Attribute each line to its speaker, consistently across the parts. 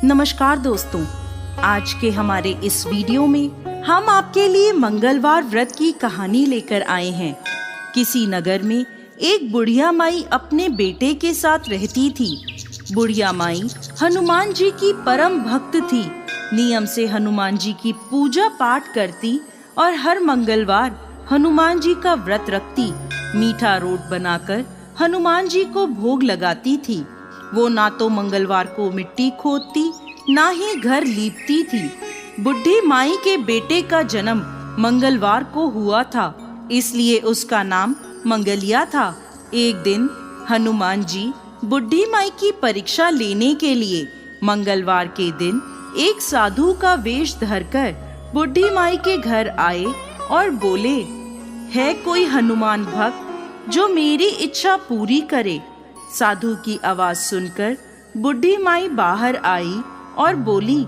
Speaker 1: नमस्कार दोस्तों, आज के हमारे इस वीडियो में हम आपके लिए मंगलवार व्रत की कहानी लेकर आए हैं। किसी नगर में एक बुढ़िया माई अपने बेटे के साथ रहती थी। बुढ़िया माई हनुमान जी की परम भक्त थी। नियम से हनुमान जी की पूजा पाठ करती और हर मंगलवार हनुमान जी का व्रत रखती। मीठा रोट बनाकर हनुमान जी को भोग लगाती थी। वो ना तो मंगलवार को मिट्टी खोदती, ना ही घर लीपती थी। बुढ़ी माई के बेटे का जन्म मंगलवार को हुआ था, इसलिए उसका नाम मंगलिया था। एक दिन हनुमान जी बुढ़ी माई की परीक्षा लेने के लिए मंगलवार के दिन एक साधु का वेश धरकर बुढ़ी माई के घर आए और बोले, है कोई हनुमान भक्त जो मेरी इच्छा पूरी करे। साधु की आवाज सुनकर बुढ़ी माई बाहर आई और बोली,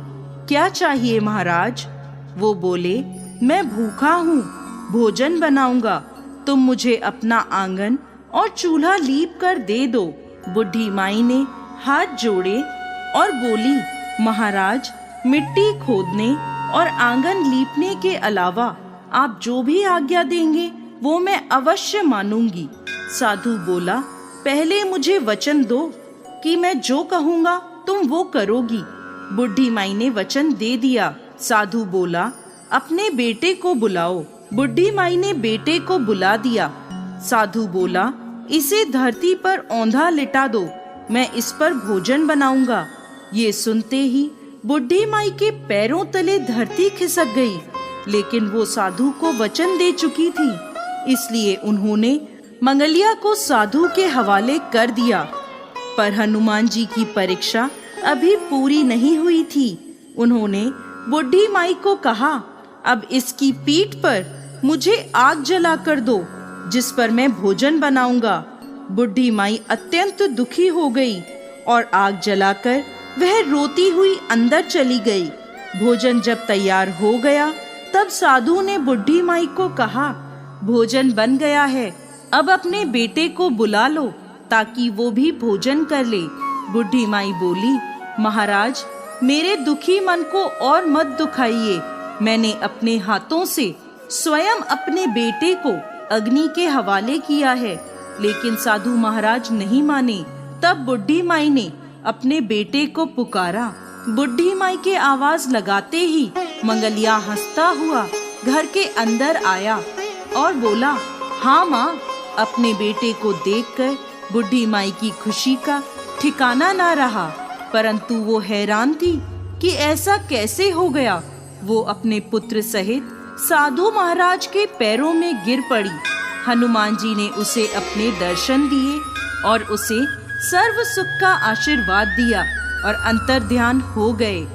Speaker 1: क्या चाहिए महाराज? वो बोले, मैं भूखा हूँ, भोजन बनाऊंगा, तुम मुझे अपना आंगन और चूल्हा लीप कर दे दो। बुढ़ी माई ने हाथ जोड़े और बोली, महाराज, मिट्टी खोदने और आंगन लीपने के अलावा आप जो भी आज्ञा देंगे वो मैं अवश्य मानूंगी। साधु बोला, पहले मुझे वचन दो कि मैं जो कहूँगा तुम वो करोगी। बुढ़ी माई ने वचन दे दिया। साधु बोला, अपने बेटे को बुलाओ। बुढ़ी माई ने बेटे को बुला दिया। साधु बोला, इसे धरती पर औंधा लिटा दो, मैं इस पर भोजन बनाऊंगा। ये सुनते ही बुढ़ी माई के पैरों तले धरती खिसक गई, लेकिन वो साधु को वचन दे चुकी थी, इसलिए उन्होंने मंगलिया को साधु के हवाले कर दिया। पर हनुमान जी की परीक्षा अभी पूरी नहीं हुई थी। उन्होंने बुढ़ी माई को कहा, अब इसकी पीठ पर मुझे आग जला कर दो, जिस पर मैं भोजन बनाऊंगा। बुढ़ी माई अत्यंत दुखी हो गई और आग जलाकर वह रोती हुई अंदर चली गई। भोजन जब तैयार हो गया तब साधु ने बुढ़ी माई को कहा, भोजन बन गया है, अब अपने बेटे को बुला लो ताकि वो भी भोजन कर ले। बुढ़ी माई बोली, महाराज, मेरे दुखी मन को और मत दुखाइए। मैंने अपने हाथों से स्वयं अपने बेटे को अग्नि के हवाले किया है, लेकिन साधु महाराज नहीं माने। तब बुढ़ी माई ने अपने बेटे को पुकारा। बुढ़ी माई के आवाज लगाते ही मंगलिया हंसता हुआ घर के अंदर आया और बोला, हाँ माँ। अपने बेटे को देखकर बुढ़ी माई की खुशी का ठिकाना ना रहा, परंतु वो हैरान थी कि ऐसा कैसे हो गया। वो अपने पुत्र सहित साधु महाराज के पैरों में गिर पड़ी। हनुमान जी ने उसे अपने दर्शन दिए और उसे सर्व सुख का आशीर्वाद दिया और अंतर्ध्यान हो गए।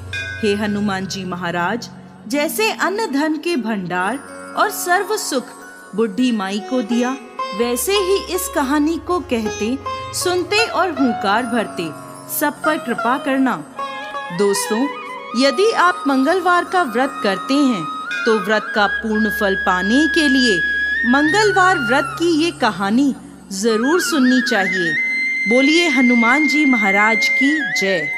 Speaker 1: हे हनुमान जी महाराज, जैसे अन्न धन के भंडार और सर्व सुख बुढ़ी माई को दिया, वैसे ही इस कहानी को कहते, सुनते और हुंकार भरते सब पर कृपा करना। दोस्तों, यदि आप मंगलवार का व्रत करते हैं तो व्रत का पूर्ण फल पाने के लिए मंगलवार व्रत की ये कहानी जरूर सुननी चाहिए। बोलिए हनुमान जी महाराज की जय।